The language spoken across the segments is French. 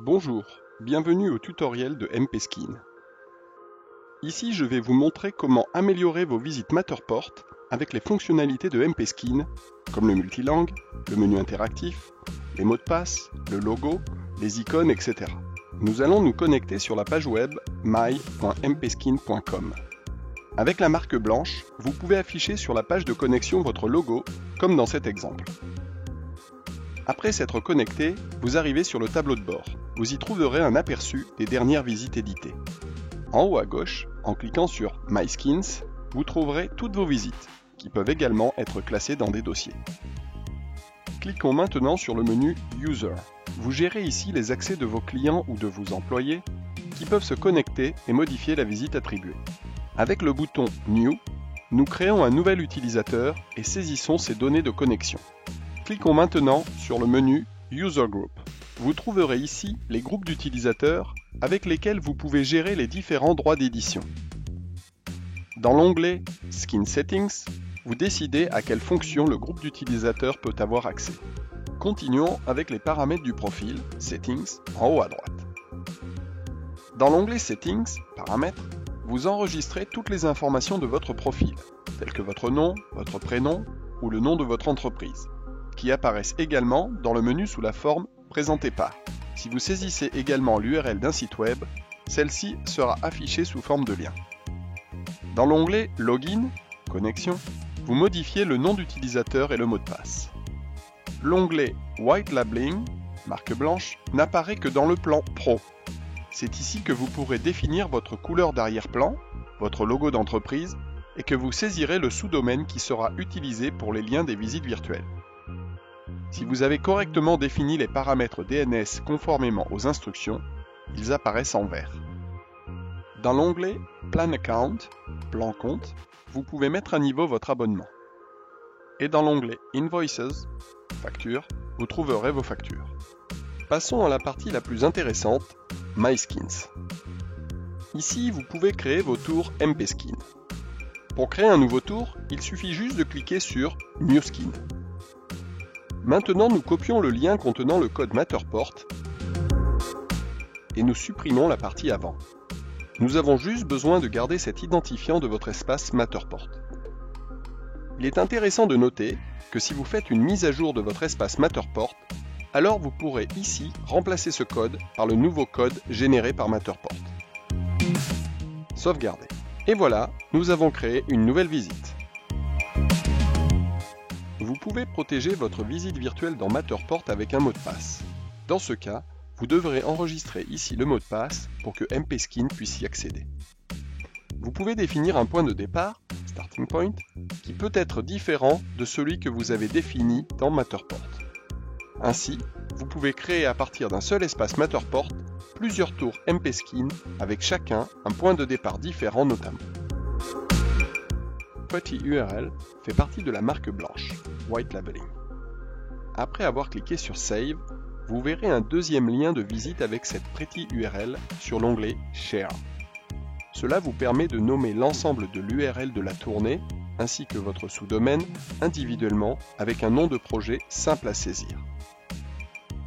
Bonjour, bienvenue au tutoriel de MPSkin. Ici, je vais vous montrer comment améliorer vos visites Matterport avec les fonctionnalités de MPSkin, comme le multilangue, le menu interactif, les mots de passe, le logo, les icônes, etc. Nous allons nous connecter sur la page web my.mpskin.com. Avec la marque blanche, vous pouvez afficher sur la page de connexion votre logo, comme dans cet exemple. Après s'être connecté, vous arrivez sur le tableau de bord. Vous y trouverez un aperçu des dernières visites éditées. En haut à gauche, en cliquant sur My Skins, vous trouverez toutes vos visites, qui peuvent également être classées dans des dossiers. Cliquons maintenant sur le menu User. Vous gérez ici les accès de vos clients ou de vos employés, qui peuvent se connecter et modifier la visite attribuée. Avec le bouton New, nous créons un nouvel utilisateur et saisissons ses données de connexion. Cliquons maintenant sur le menu User Group. Vous trouverez ici les groupes d'utilisateurs avec lesquels vous pouvez gérer les différents droits d'édition. Dans l'onglet Skin Settings, vous décidez à quelle fonction le groupe d'utilisateurs peut avoir accès. Continuons avec les paramètres du profil Settings en haut à droite. Dans l'onglet Settings, Paramètres, vous enregistrez toutes les informations de votre profil, telles que votre nom, votre prénom ou le nom de votre entreprise, qui apparaissent également dans le menu sous la forme Présenté par. Si vous saisissez également l'URL d'un site web, celle-ci sera affichée sous forme de lien. Dans l'onglet Login, Connexion, vous modifiez le nom d'utilisateur et le mot de passe. L'onglet White Labeling, marque blanche, n'apparaît que dans le plan Pro. C'est ici que vous pourrez définir votre couleur d'arrière-plan, votre logo d'entreprise, et que vous saisirez le sous-domaine qui sera utilisé pour les liens des visites virtuelles. Si vous avez correctement défini les paramètres DNS conformément aux instructions, ils apparaissent en vert. Dans l'onglet Plan Account, Plan compte, vous pouvez mettre à niveau votre abonnement. Et dans l'onglet Invoices, Factures, vous trouverez vos factures. Passons à la partie la plus intéressante, My Skins. Ici, vous pouvez créer vos tours MPSkin. Pour créer un nouveau tour, il suffit juste de cliquer sur New Skin. Maintenant, nous copions le lien contenant le code Matterport et nous supprimons la partie avant. Nous avons juste besoin de garder cet identifiant de votre espace Matterport. Il est intéressant de noter que si vous faites une mise à jour de votre espace Matterport, alors vous pourrez ici remplacer ce code par le nouveau code généré par Matterport. Sauvegarder. Et voilà, nous avons créé une nouvelle visite. Vous pouvez protéger votre visite virtuelle dans Matterport avec un mot de passe. Dans ce cas, vous devrez enregistrer ici le mot de passe pour que MPSkin puisse y accéder. Vous pouvez définir un point de départ, Starting Point, qui peut être différent de celui que vous avez défini dans Matterport. Ainsi, vous pouvez créer à partir d'un seul espace Matterport plusieurs tours MPSkin avec chacun un point de départ différent notamment. Pretty URL fait partie de la marque blanche, White Labeling. Après avoir cliqué sur Save, vous verrez un deuxième lien de visite avec cette Pretty URL sur l'onglet Share. Cela vous permet de nommer l'ensemble de l'URL de la tournée ainsi que votre sous-domaine individuellement avec un nom de projet simple à saisir.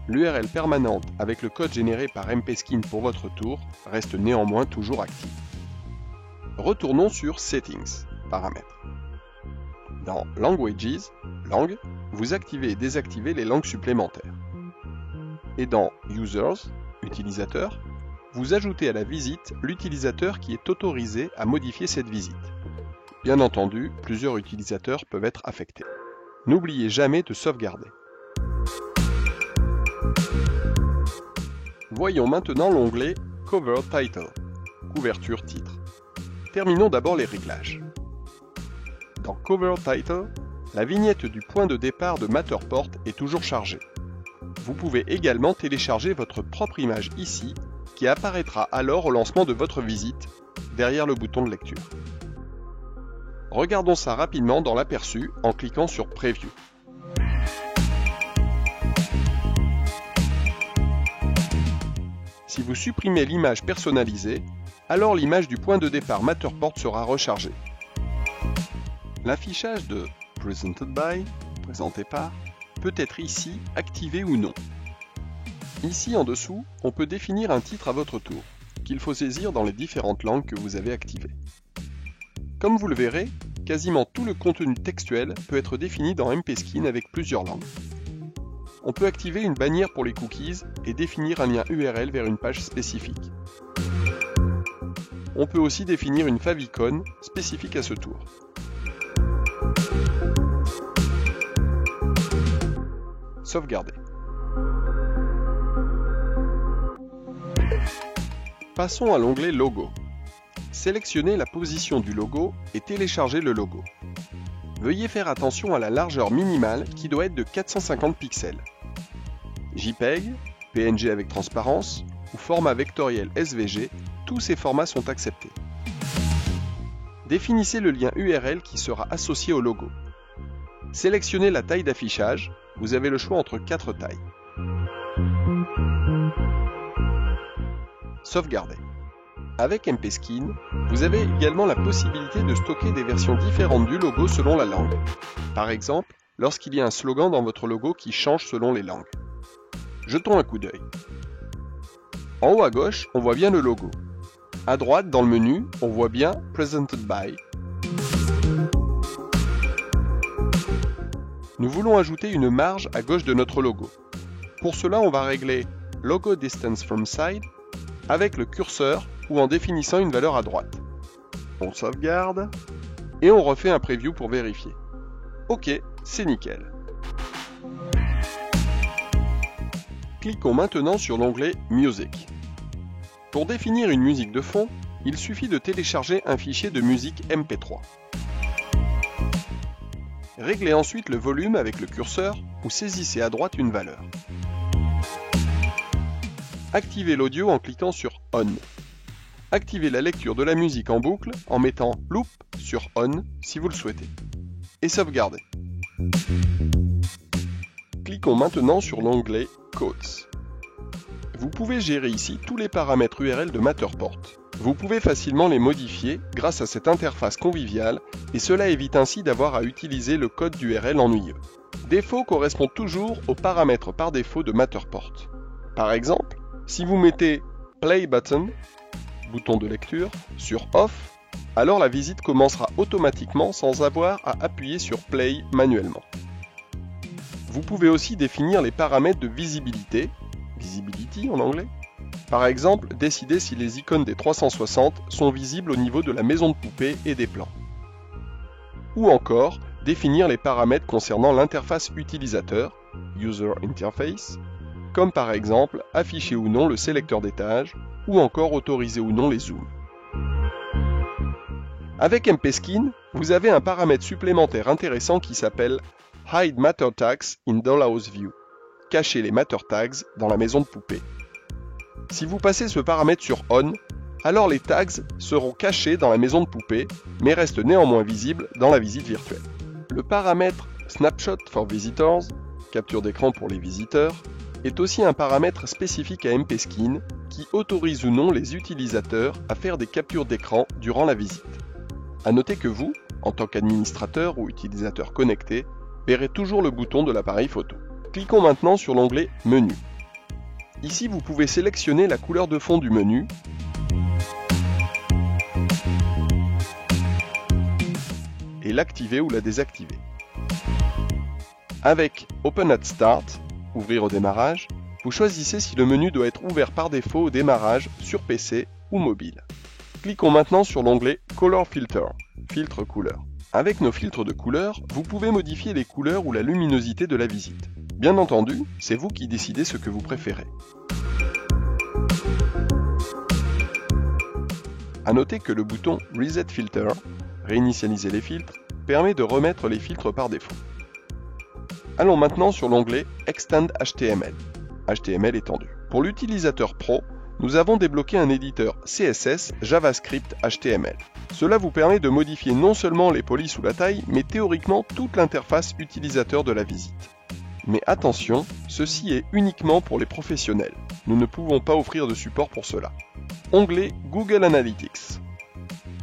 L'URL permanente avec le code généré par MPSkin pour votre tour reste néanmoins toujours active. Retournons sur Settings, Paramètres. Dans Languages, Langue, vous activez et désactivez les langues supplémentaires. Et dans Users, Utilisateurs, vous ajoutez à la visite l'utilisateur qui est autorisé à modifier cette visite. Bien entendu, plusieurs utilisateurs peuvent être affectés. N'oubliez jamais de sauvegarder. Voyons maintenant l'onglet Cover Title, couverture titre. Terminons d'abord les réglages. Dans Cover Title, la vignette du point de départ de Matterport est toujours chargée. Vous pouvez également télécharger votre propre image ici, qui apparaîtra alors au lancement de votre visite, derrière le bouton de lecture. Regardons ça rapidement dans l'aperçu en cliquant sur Preview. Si vous supprimez l'image personnalisée, alors l'image du point de départ Matterport sera rechargée. L'affichage de Presented by, présenté par, peut être ici activé ou non. Ici en dessous, on peut définir un titre à votre tour, qu'il faut saisir dans les différentes langues que vous avez activées. Comme vous le verrez, quasiment tout le contenu textuel peut être défini dans MPSkin avec plusieurs langues. On peut activer une bannière pour les cookies et définir un lien URL vers une page spécifique. On peut aussi définir une favicon spécifique à ce tour. Sauvegarder. Passons à l'onglet Logo. Sélectionnez la position du logo et téléchargez le logo. Veuillez faire attention à la largeur minimale qui doit être de 450 pixels. JPEG, PNG avec transparence ou format vectoriel SVG, tous ces formats sont acceptés. Définissez le lien URL qui sera associé au logo. Sélectionnez la taille d'affichage, vous avez le choix entre 4 tailles. Sauvegarder. Avec MPSkin, vous avez également la possibilité de stocker des versions différentes du logo selon la langue. Par exemple, lorsqu'il y a un slogan dans votre logo qui change selon les langues. Jetons un coup d'œil. En haut à gauche, on voit bien le logo. À droite, dans le menu, on voit bien Presented by. Nous voulons ajouter une marge à gauche de notre logo. Pour cela, on va régler Logo Distance from Side avec le curseur ou en définissant une valeur à droite. On sauvegarde et on refait un preview pour vérifier. Ok, c'est nickel. Cliquons maintenant sur l'onglet Music. Pour définir une musique de fond, il suffit de télécharger un fichier de musique MP3. Réglez ensuite le volume avec le curseur ou saisissez à droite une valeur. Activez l'audio en cliquant sur On. Activez la lecture de la musique en boucle en mettant Loop sur On si vous le souhaitez. Et sauvegardez. Cliquons maintenant sur l'onglet Quotes. Vous pouvez gérer ici tous les paramètres URL de Matterport. Vous pouvez facilement les modifier grâce à cette interface conviviale et cela évite ainsi d'avoir à utiliser le code d'URL ennuyeux. Défaut correspond toujours aux paramètres par défaut de Matterport. Par exemple, si vous mettez Play Button, bouton de lecture, sur Off, alors la visite commencera automatiquement sans avoir à appuyer sur Play manuellement. Vous pouvez aussi définir les paramètres de visibilité, Visibility en anglais. Par exemple, décider si les icônes des 360 sont visibles au niveau de la maison de poupée et des plans. Ou encore, définir les paramètres concernant l'interface utilisateur, User Interface, comme par exemple afficher ou non le sélecteur d'étage, ou encore autoriser ou non les zooms. Avec MPSkin, vous avez un paramètre supplémentaire intéressant qui s'appelle Hide Matter Tags in Dollhouse View. Cacher les Matter Tags dans la maison de poupée. Si vous passez ce paramètre sur On, alors les tags seront cachés dans la maison de poupée, mais restent néanmoins visibles dans la visite virtuelle. Le paramètre Snapshot for Visitors, capture d'écran pour les visiteurs, est aussi un paramètre spécifique à MPSkin qui autorise ou non les utilisateurs à faire des captures d'écran durant la visite. A noter que vous, en tant qu'administrateur ou utilisateur connecté, verrez toujours le bouton de l'appareil photo. Cliquons maintenant sur l'onglet Menu. Ici, vous pouvez sélectionner la couleur de fond du menu et l'activer ou la désactiver. Avec Open at Start, ouvrir au démarrage, vous choisissez si le menu doit être ouvert par défaut au démarrage sur PC ou mobile. Cliquons maintenant sur l'onglet Color Filter, filtre couleur. Avec nos filtres de couleurs, vous pouvez modifier les couleurs ou la luminosité de la visite. Bien entendu, c'est vous qui décidez ce que vous préférez. A noter que le bouton Reset Filter, réinitialiser les filtres, permet de remettre les filtres par défaut. Allons maintenant sur l'onglet Extend HTML, HTML étendu. Pour l'utilisateur pro, nous avons débloqué un éditeur CSS JavaScript HTML. Cela vous permet de modifier non seulement les polices ou la taille, mais théoriquement toute l'interface utilisateur de la visite. Mais attention, ceci est uniquement pour les professionnels. Nous ne pouvons pas offrir de support pour cela. Onglet Google Analytics.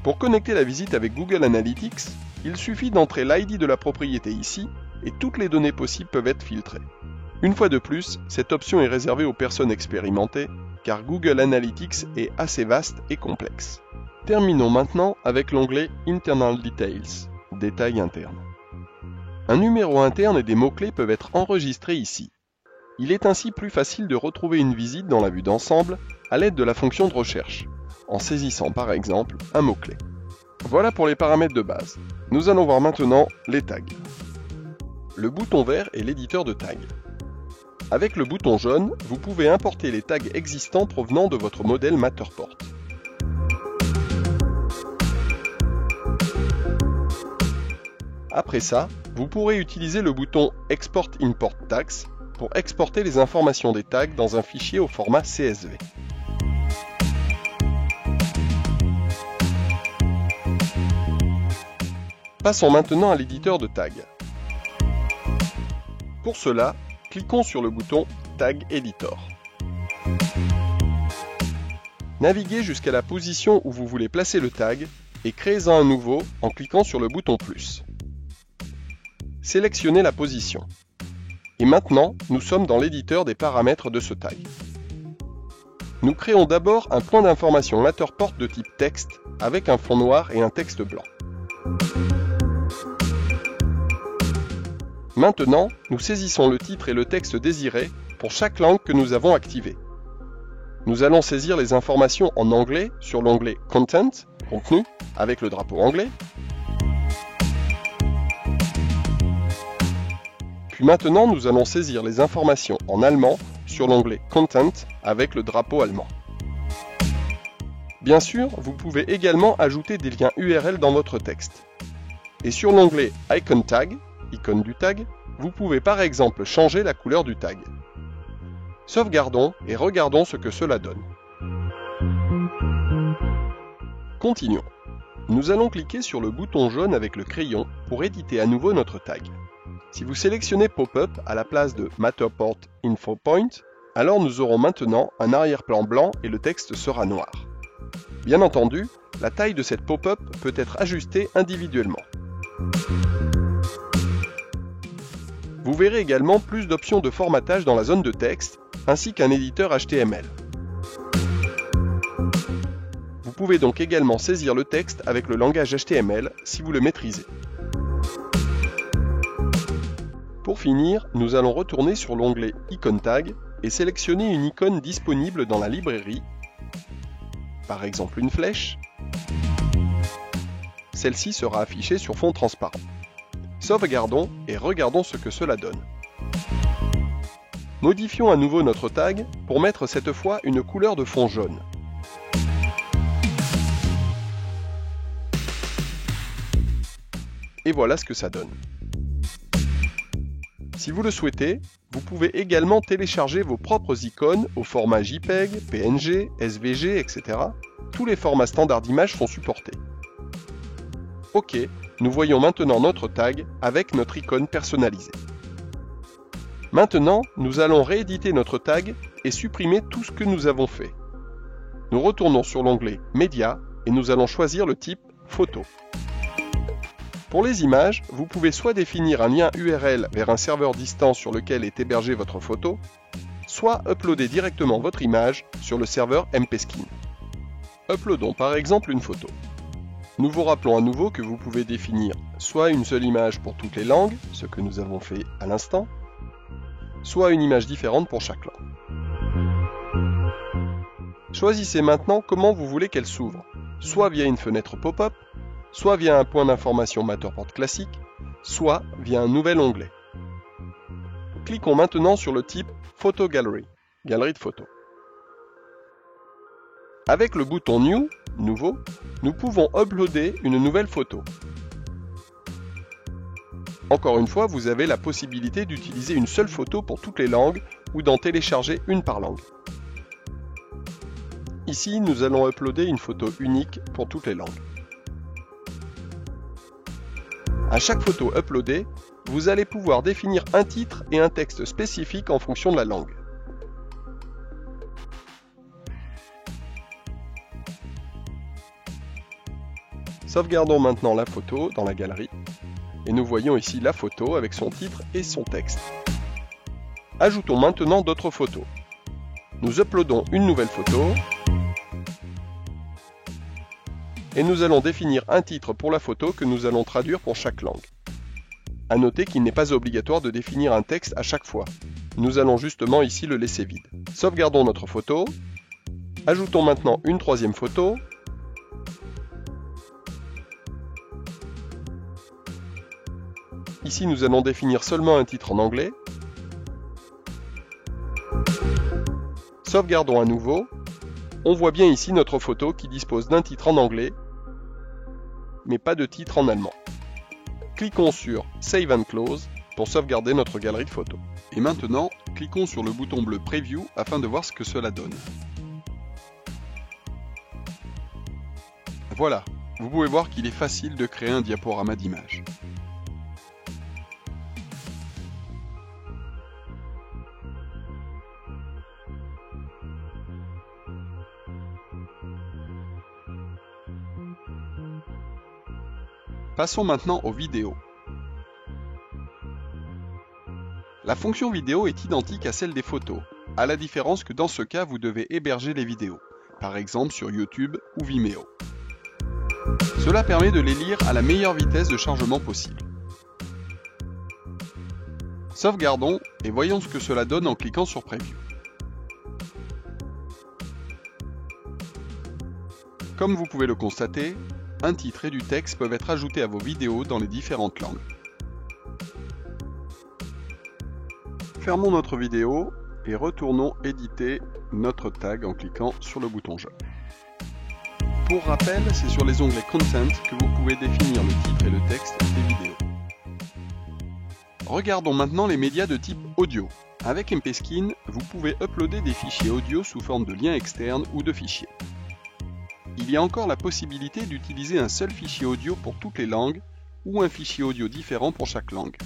Pour connecter la visite avec Google Analytics, il suffit d'entrer l'ID de la propriété ici et toutes les données possibles peuvent être filtrées. Une fois de plus, cette option est réservée aux personnes expérimentées, car Google Analytics est assez vaste et complexe. Terminons maintenant avec l'onglet Internal Details, détails internes. Un numéro interne et des mots-clés peuvent être enregistrés ici. Il est ainsi plus facile de retrouver une visite dans la vue d'ensemble à l'aide de la fonction de recherche, en saisissant par exemple un mot-clé. Voilà pour les paramètres de base. Nous allons voir maintenant les tags. Le bouton vert est l'éditeur de tags. Avec le bouton jaune, vous pouvez importer les tags existants provenant de votre modèle Matterport. Après ça, vous pourrez utiliser le bouton Export Import Tags pour exporter les informations des tags dans un fichier au format CSV. Passons maintenant à l'éditeur de tags. Pour cela, cliquons sur le bouton Tag Editor. Naviguez jusqu'à la position où vous voulez placer le tag et créez-en un nouveau en cliquant sur le bouton plus. Sélectionnez la position. Et maintenant, nous sommes dans l'éditeur des paramètres de ce tag. Nous créons d'abord un point d'information Matterport de type texte avec un fond noir et un texte blanc. Maintenant, nous saisissons le titre et le texte désiré pour chaque langue que nous avons activée. Nous allons saisir les informations en anglais sur l'onglet Content, contenu, avec le drapeau anglais. Puis maintenant, nous allons saisir les informations en allemand sur l'onglet Content avec le drapeau allemand. Bien sûr, vous pouvez également ajouter des liens URL dans votre texte. Et sur l'onglet Icon Tag, icône du tag, vous pouvez par exemple changer la couleur du tag. Sauvegardons et regardons ce que cela donne. Continuons. Nous allons cliquer sur le bouton jaune avec le crayon pour éditer à nouveau notre tag. Si vous sélectionnez Pop-up à la place de Matterport Info Point, alors nous aurons maintenant un arrière-plan blanc et le texte sera noir. Bien entendu, la taille de cette pop-up peut être ajustée individuellement. Vous verrez également plus d'options de formatage dans la zone de texte, ainsi qu'un éditeur HTML. Vous pouvez donc également saisir le texte avec le langage HTML si vous le maîtrisez. Pour finir, nous allons retourner sur l'onglet Icon Tag et sélectionner une icône disponible dans la librairie, par exemple une flèche. Celle-ci sera affichée sur fond transparent. Sauvegardons et regardons ce que cela donne. Modifions à nouveau notre tag pour mettre cette fois une couleur de fond jaune. Et voilà ce que ça donne. Si vous le souhaitez, vous pouvez également télécharger vos propres icônes au format JPEG, PNG, SVG, etc. Tous les formats standards d'images sont supportés. OK, nous voyons maintenant notre tag avec notre icône personnalisée. Maintenant, nous allons rééditer notre tag et supprimer tout ce que nous avons fait. Nous retournons sur l'onglet Média et nous allons choisir le type Photo. Pour les images, vous pouvez soit définir un lien URL vers un serveur distant sur lequel est hébergée votre photo, soit uploader directement votre image sur le serveur MPSkin. Uploadons par exemple une photo. Nous vous rappelons à nouveau que vous pouvez définir soit une seule image pour toutes les langues, ce que nous avons fait à l'instant, soit une image différente pour chaque langue. Choisissez maintenant comment vous voulez qu'elle s'ouvre, soit via une fenêtre pop-up, soit via un point d'information Matterport classique, soit via un nouvel onglet. Cliquons maintenant sur le type Photo Gallery, galerie de photos. Avec le bouton New, nouveau, nous pouvons uploader une nouvelle photo. Encore une fois, vous avez la possibilité d'utiliser une seule photo pour toutes les langues ou d'en télécharger une par langue. Ici, nous allons uploader une photo unique pour toutes les langues. À chaque photo uploadée, vous allez pouvoir définir un titre et un texte spécifique en fonction de la langue. Sauvegardons maintenant la photo dans la galerie et nous voyons ici la photo avec son titre et son texte. Ajoutons maintenant d'autres photos. Nous uploadons une nouvelle photo et nous allons définir un titre pour la photo que nous allons traduire pour chaque langue. À noter qu'il n'est pas obligatoire de définir un texte à chaque fois. Nous allons justement ici le laisser vide. Sauvegardons notre photo. Ajoutons maintenant une troisième photo. Ici, nous allons définir seulement un titre en anglais. Sauvegardons à nouveau. On voit bien ici notre photo qui dispose d'un titre en anglais, mais pas de titre en allemand. Cliquons sur Save and Close pour sauvegarder notre galerie de photos. Et maintenant, cliquons sur le bouton bleu Preview afin de voir ce que cela donne. Voilà, vous pouvez voir qu'il est facile de créer un diaporama d'image. Passons maintenant aux vidéos. La fonction vidéo est identique à celle des photos, à la différence que dans ce cas vous devez héberger les vidéos, par exemple sur YouTube ou Vimeo. Cela permet de les lire à la meilleure vitesse de chargement possible. Sauvegardons et voyons ce que cela donne en cliquant sur Preview. Comme vous pouvez le constater, un titre et du texte peuvent être ajoutés à vos vidéos dans les différentes langues. Fermons notre vidéo et retournons éditer notre tag en cliquant sur le bouton jaune. Pour rappel, c'est sur les onglets Content que vous pouvez définir le titre et le texte des vidéos. Regardons maintenant les médias de type audio. Avec MPskin, vous pouvez uploader des fichiers audio sous forme de liens externes ou de fichiers. Il y a encore la possibilité d'utiliser un seul fichier audio pour toutes les langues ou un fichier audio différent pour chaque langue.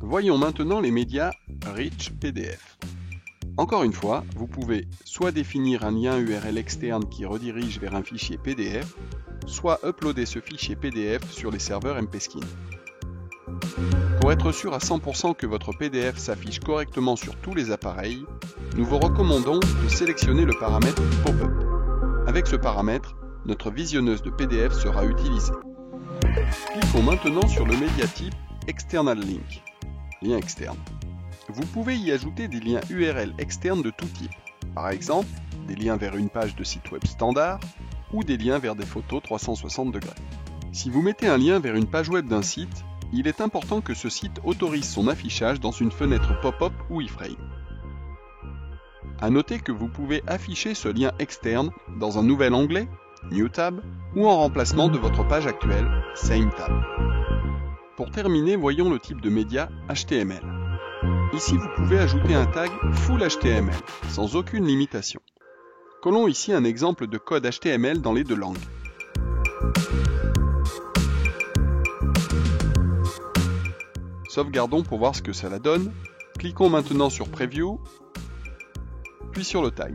Voyons maintenant les médias Rich PDF. Encore une fois, vous pouvez soit définir un lien URL externe qui redirige vers un fichier PDF, soit uploader ce fichier PDF sur les serveurs MPskin. Pour être sûr à 100% que votre PDF s'affiche correctement sur tous les appareils, nous vous recommandons de sélectionner le paramètre Pop-up. Avec ce paramètre, notre visionneuse de PDF sera utilisée. Cliquons maintenant sur le médiatype External Link, lien externe. Vous pouvez y ajouter des liens URL externes de tout type, par exemple des liens vers une page de site web standard ou des liens vers des photos 360 degrés. Si vous mettez un lien vers une page web d'un site, il est important que ce site autorise son affichage dans une fenêtre pop-up ou iframe. À noter que vous pouvez afficher ce lien externe dans un nouvel onglet, New Tab, ou en remplacement de votre page actuelle, Same Tab. Pour terminer, voyons le type de média HTML. Ici, vous pouvez ajouter un tag Full HTML, sans aucune limitation. Collons ici un exemple de code HTML dans les deux langues. Sauvegardons pour voir ce que cela donne. Cliquons maintenant sur Preview, puis sur le tag.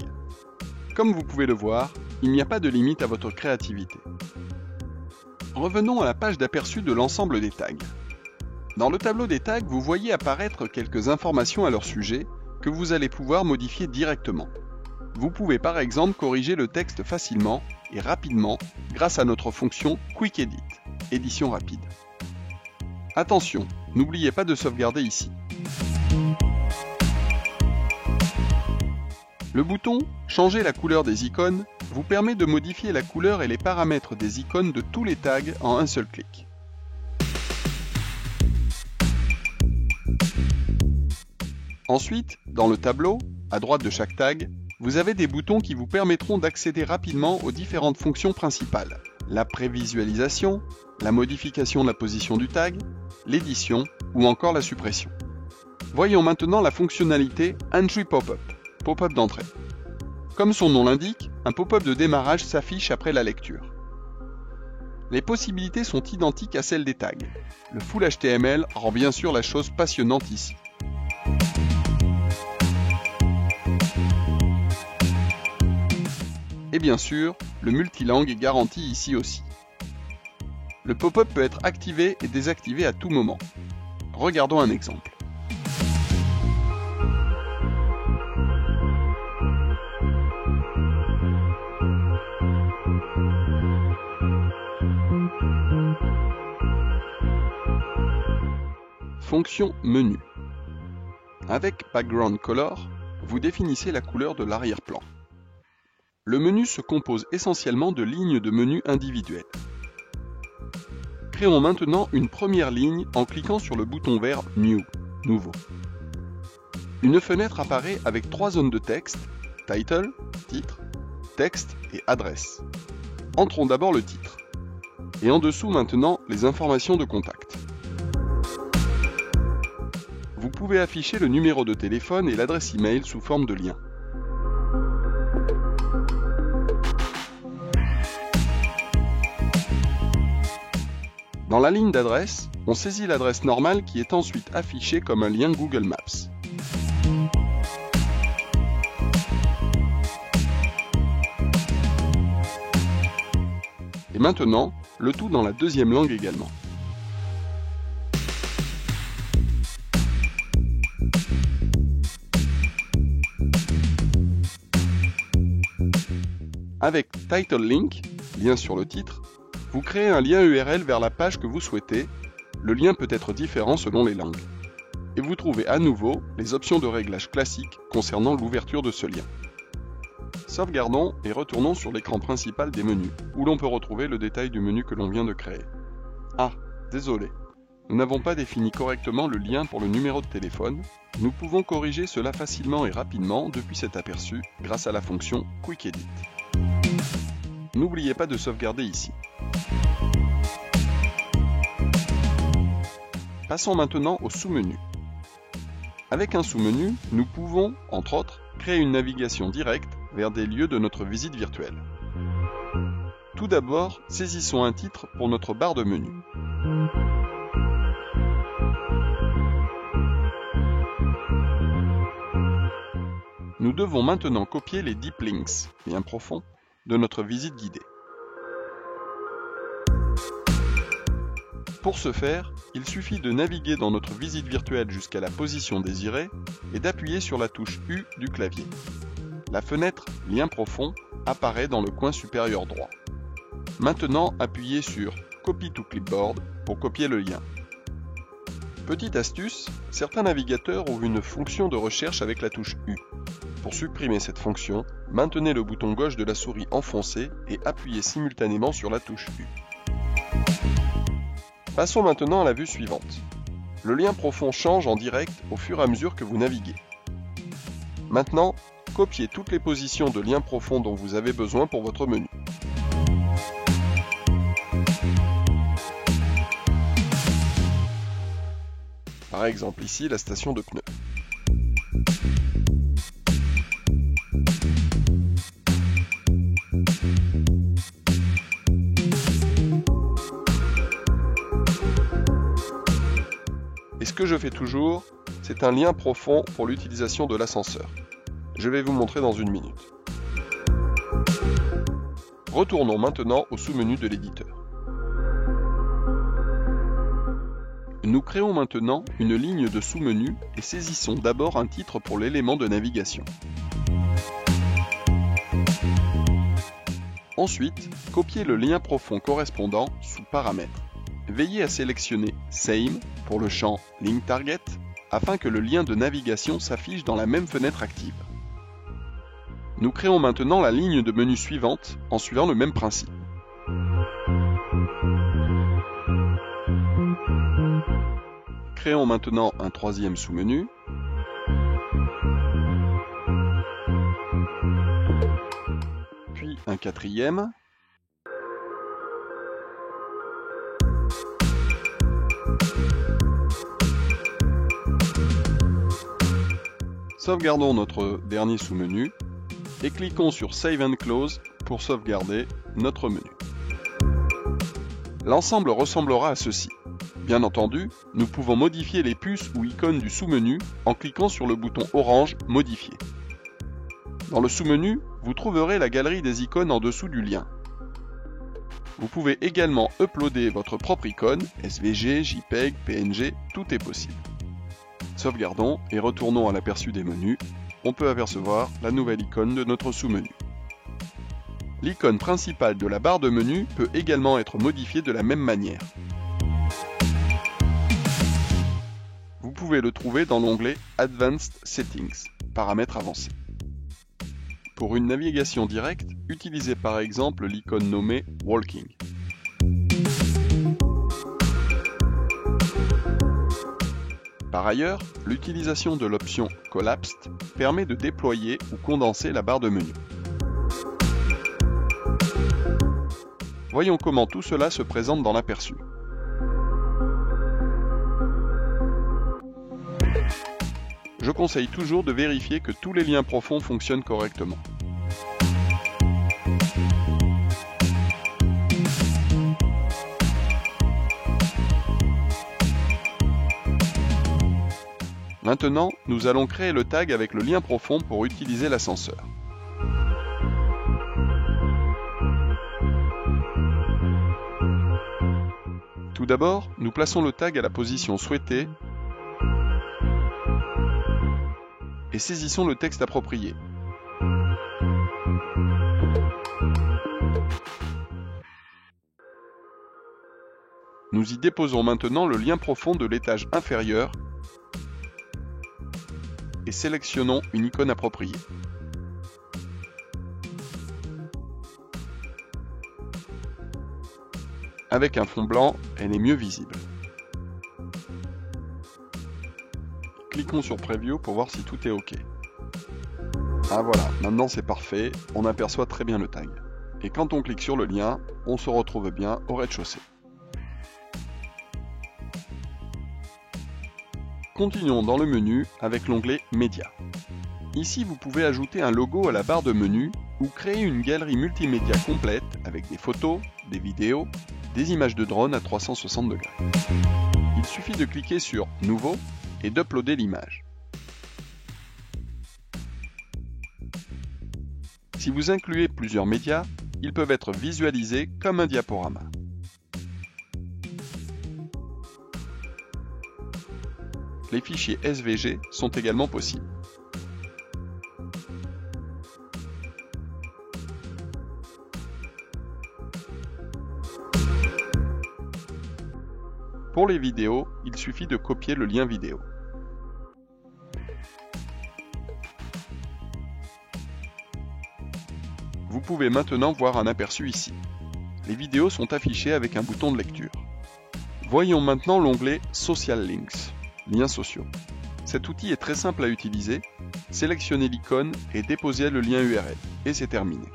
Comme vous pouvez le voir, il n'y a pas de limite à votre créativité. Revenons à la page d'aperçu de l'ensemble des tags. Dans le tableau des tags, vous voyez apparaître quelques informations à leur sujet que vous allez pouvoir modifier directement. Vous pouvez par exemple corriger le texte facilement et rapidement grâce à notre fonction Quick Edit, édition rapide. Attention, n'oubliez pas de sauvegarder ici. Le bouton « Changer la couleur des icônes » vous permet de modifier la couleur et les paramètres des icônes de tous les tags en un seul clic. Ensuite, dans le tableau, à droite de chaque tag, vous avez des boutons qui vous permettront d'accéder rapidement aux différentes fonctions principales. La prévisualisation, la modification de la position du tag, l'édition ou encore la suppression. Voyons maintenant la fonctionnalité Entry Pop-up, pop-up d'entrée. Comme son nom l'indique, un pop-up de démarrage s'affiche après la lecture. Les possibilités sont identiques à celles des tags. Le Full HTML rend bien sûr la chose passionnante ici. Et bien sûr, le multilangue est garanti ici aussi. Le pop-up peut être activé et désactivé à tout moment. Regardons un exemple. Fonction menu. Avec Background Color, vous définissez la couleur de l'arrière-plan. Le menu se compose essentiellement de lignes de menu individuelles. Créons maintenant une première ligne en cliquant sur le bouton vert New, Nouveau. Une fenêtre apparaît avec 3 zones de texte, Title, titre, texte et adresse. Entrons d'abord le titre. Et en dessous maintenant les informations de contact. Vous pouvez afficher le numéro de téléphone et l'adresse email sous forme de lien. Dans la ligne d'adresse, on saisit l'adresse normale qui est ensuite affichée comme un lien Google Maps. Et maintenant, le tout dans la deuxième langue également. Avec Title Link, lien sur le titre, vous créez un lien URL vers la page que vous souhaitez. Le lien peut être différent selon les langues. Et vous trouvez à nouveau les options de réglage classiques concernant l'ouverture de ce lien. Sauvegardons et retournons sur l'écran principal des menus, où l'on peut retrouver le détail du menu que l'on vient de créer. Ah, désolé, nous n'avons pas défini correctement le lien pour le numéro de téléphone. Nous pouvons corriger cela facilement et rapidement depuis cet aperçu grâce à la fonction Quick Edit. N'oubliez pas de sauvegarder ici. Passons maintenant au sous-menu. Avec un sous-menu, nous pouvons, entre autres, créer une navigation directe vers des lieux de notre visite virtuelle. Tout d'abord, saisissons un titre pour notre barre de menu. Nous devons maintenant copier les deep links, liens profonds, de notre visite guidée. Pour ce faire, il suffit de naviguer dans notre visite virtuelle jusqu'à la position désirée et d'appuyer sur la touche U du clavier. La fenêtre « Lien profond » apparaît dans le coin supérieur droit. Maintenant, appuyez sur « Copy to Clipboard » pour copier le lien. Petite astuce, certains navigateurs ont une fonction de recherche avec la touche U. Pour supprimer cette fonction, maintenez le bouton gauche de la souris enfoncé et appuyez simultanément sur la touche U. Passons maintenant à la vue suivante. Le lien profond change en direct au fur et à mesure que vous naviguez. Maintenant, copiez toutes les positions de lien profond dont vous avez besoin pour votre menu. Par exemple ici, la station de pneus. Et ce que je fais toujours, c'est un lien profond pour l'utilisation de l'ascenseur. Je vais vous montrer dans une minute. Retournons maintenant au sous-menu de l'éditeur. Nous créons maintenant une ligne de sous-menu et saisissons d'abord un titre pour l'élément de navigation. Ensuite, copiez le lien profond correspondant sous Paramètres. Veillez à sélectionner Same pour le champ Link Target afin que le lien de navigation s'affiche dans la même fenêtre active. Nous créons maintenant la ligne de menu suivante en suivant le même principe. Créons maintenant un troisième sous-menu. Puis un quatrième. Sauvegardons notre dernier sous-menu et cliquons sur Save and Close pour sauvegarder notre menu. L'ensemble ressemblera à ceci. Bien entendu, nous pouvons modifier les puces ou icônes du sous-menu en cliquant sur le bouton orange « Modifier ». Dans le sous-menu, vous trouverez la galerie des icônes en dessous du lien. Vous pouvez également uploader votre propre icône, SVG, JPEG, PNG, tout est possible. Sauvegardons et retournons à l'aperçu des menus. On peut apercevoir la nouvelle icône de notre sous-menu. L'icône principale de la barre de menu peut également être modifiée de la même manière. pouvez le trouver dans l'onglet Advanced Settings, paramètres avancés. Pour une navigation directe, utilisez par exemple l'icône nommée Walking. Par ailleurs, l'utilisation de l'option Collapsed permet de déployer ou condenser la barre de menu. Voyons comment tout cela se présente dans l'aperçu. Je conseille toujours de vérifier que tous les liens profonds fonctionnent correctement. Maintenant, nous allons créer le tag avec le lien profond pour utiliser l'ascenseur. Tout d'abord, nous plaçons le tag à la position souhaitée et saisissons le texte approprié. Nous y déposons maintenant le lien profond de l'étage inférieur et sélectionnons une icône appropriée. Avec un fond blanc, elle est mieux visible. Cliquons sur Preview pour voir si tout est OK. Ah voilà, maintenant c'est parfait, on aperçoit très bien le tag. Et quand on clique sur le lien, on se retrouve bien au rez-de-chaussée. Continuons dans le menu avec l'onglet Média. Ici, vous pouvez ajouter un logo à la barre de menu ou créer une galerie multimédia complète avec des photos, des vidéos, des images de drone à 360 degrés. Il suffit de cliquer sur Nouveau et d'uploader l'image. Si vous incluez plusieurs médias, ils peuvent être visualisés comme un diaporama. Les fichiers SVG sont également possibles. Pour les vidéos, il suffit de copier le lien vidéo. Vous pouvez maintenant voir un aperçu ici. Les vidéos sont affichées avec un bouton de lecture. Voyons maintenant l'onglet Social Links, liens sociaux. Cet outil est très simple à utiliser. Sélectionnez l'icône et déposez le lien URL, et c'est terminé.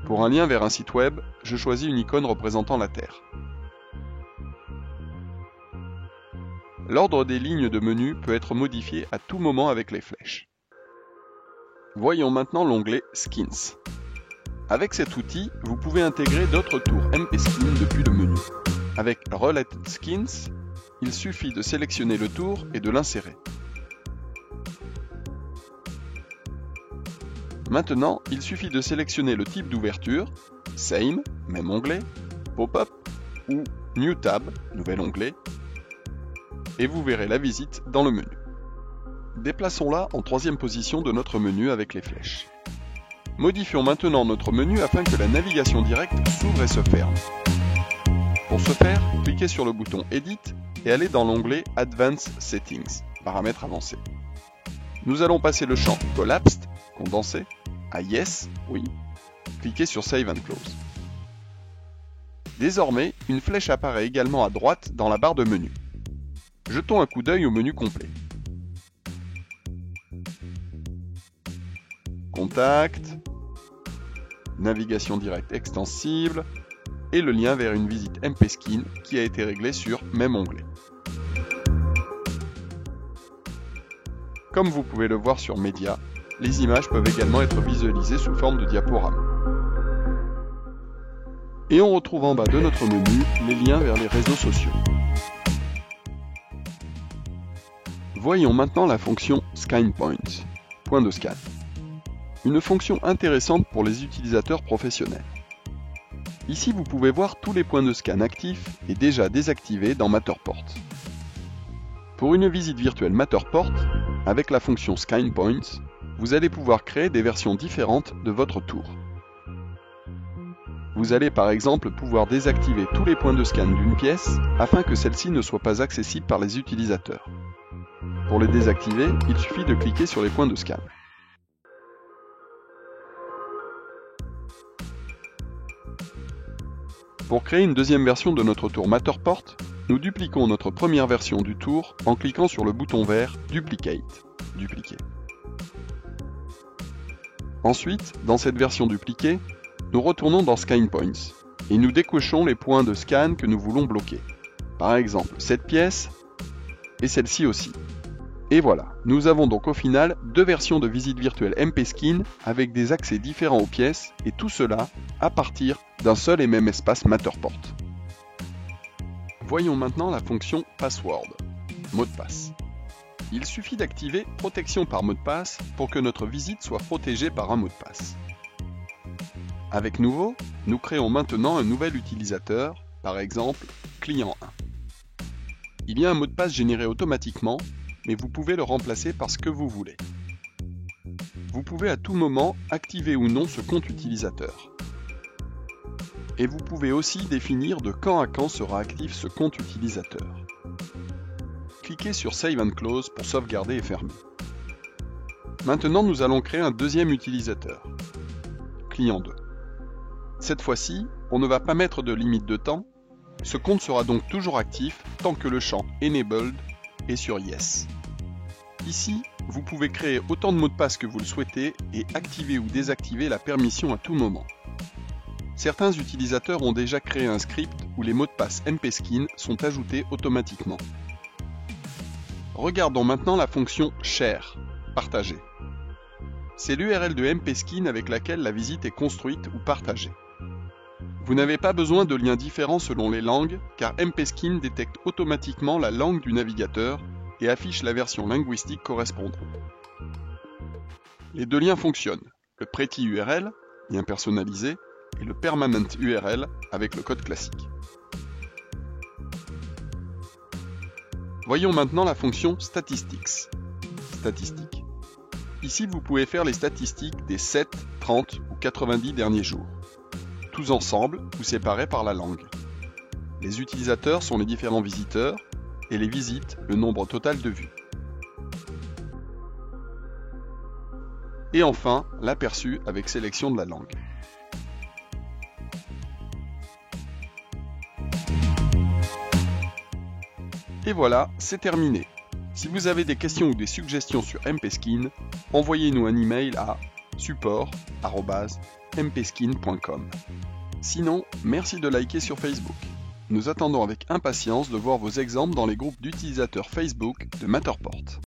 Pour un lien vers un site web, je choisis une icône représentant la Terre. L'ordre des lignes de menu peut être modifié à tout moment avec les flèches. Voyons maintenant l'onglet Skins. Avec cet outil, vous pouvez intégrer d'autres tours MP-Skin depuis le menu. Avec Related Skins, il suffit de sélectionner le tour et de l'insérer. Maintenant, il suffit de sélectionner le type d'ouverture, Same, même onglet, Pop-up ou New Tab, nouvel onglet, et vous verrez la visite dans le menu. Déplaçons-la en troisième position de notre menu avec les flèches. Modifions maintenant notre menu afin que la navigation directe s'ouvre et se ferme. Pour ce faire, cliquez sur le bouton Edit et allez dans l'onglet Advanced Settings, paramètres avancés. Nous allons passer le champ Collapsed, condensé, à Yes, oui. Cliquez sur Save and Close. Désormais, une flèche apparaît également à droite dans la barre de menu. Jetons un coup d'œil au menu complet. Contact, navigation directe extensible et le lien vers une visite MP-Skin qui a été réglé sur même onglet. Comme vous pouvez le voir sur Média, les images peuvent également être visualisées sous forme de diaporama. Et on retrouve en bas de notre menu les liens vers les réseaux sociaux. Voyons maintenant la fonction Scan Points, point de scan. Une fonction intéressante pour les utilisateurs professionnels. Ici, vous pouvez voir tous les points de scan actifs et déjà désactivés dans Matterport. Pour une visite virtuelle Matterport, avec la fonction Scan Points, vous allez pouvoir créer des versions différentes de votre tour. Vous allez par exemple pouvoir désactiver tous les points de scan d'une pièce afin que celle-ci ne soit pas accessible par les utilisateurs. Pour les désactiver, il suffit de cliquer sur les points de scan. Pour créer une deuxième version de notre tour Matterport, nous dupliquons notre première version du tour en cliquant sur le bouton vert Duplicate, dupliquer. Ensuite, dans cette version dupliquée, nous retournons dans Scan Points et nous décochons les points de scan que nous voulons bloquer. Par exemple, cette pièce et celle-ci aussi. Et voilà, nous avons donc au final deux versions de visite virtuelle MP-Skin avec des accès différents aux pièces et tout cela à partir d'un seul et même espace Matterport. Voyons maintenant la fonction Password, mot de passe. Il suffit d'activer Protection par mot de passe pour que notre visite soit protégée par un mot de passe. Avec Nouveau, nous créons maintenant un nouvel utilisateur, par exemple Client 1. Il y a un mot de passe généré automatiquement, mais vous pouvez le remplacer par ce que vous voulez. Vous pouvez à tout moment activer ou non ce compte utilisateur. Et vous pouvez aussi définir de quand à quand sera actif ce compte utilisateur. Cliquez sur Save and Close pour sauvegarder et fermer. Maintenant, nous allons créer un deuxième utilisateur, Client 2. Cette fois-ci, on ne va pas mettre de limite de temps. Ce compte sera donc toujours actif tant que le champ Enabled est sur Yes. Ici, vous pouvez créer autant de mots de passe que vous le souhaitez et activer ou désactiver la permission à tout moment. Certains utilisateurs ont déjà créé un script où les mots de passe MP-Skin sont ajoutés automatiquement. Regardons maintenant la fonction Share, partager. C'est l'URL de MP-Skin avec laquelle la visite est construite ou partagée. Vous n'avez pas besoin de liens différents selon les langues, car MP-Skin détecte automatiquement la langue du navigateur et affiche la version linguistique correspondante. Les deux liens fonctionnent, le Pretty URL, lien personnalisé, et le Permanent URL avec le code classique. Voyons maintenant la fonction Statistics, statistiques. Ici, vous pouvez faire les statistiques des 7, 30 ou 90 derniers jours, tous ensemble ou séparés par la langue. Les utilisateurs sont les différents visiteurs et les visites le nombre total de vues. Et enfin, l'aperçu avec sélection de la langue. Et voilà, c'est terminé. Si vous avez des questions ou des suggestions sur MP-Skin, envoyez-nous un email à support@mpskin.com. Sinon, merci de liker sur Facebook. Nous attendons avec impatience de voir vos exemples dans les groupes d'utilisateurs Facebook de Matterport.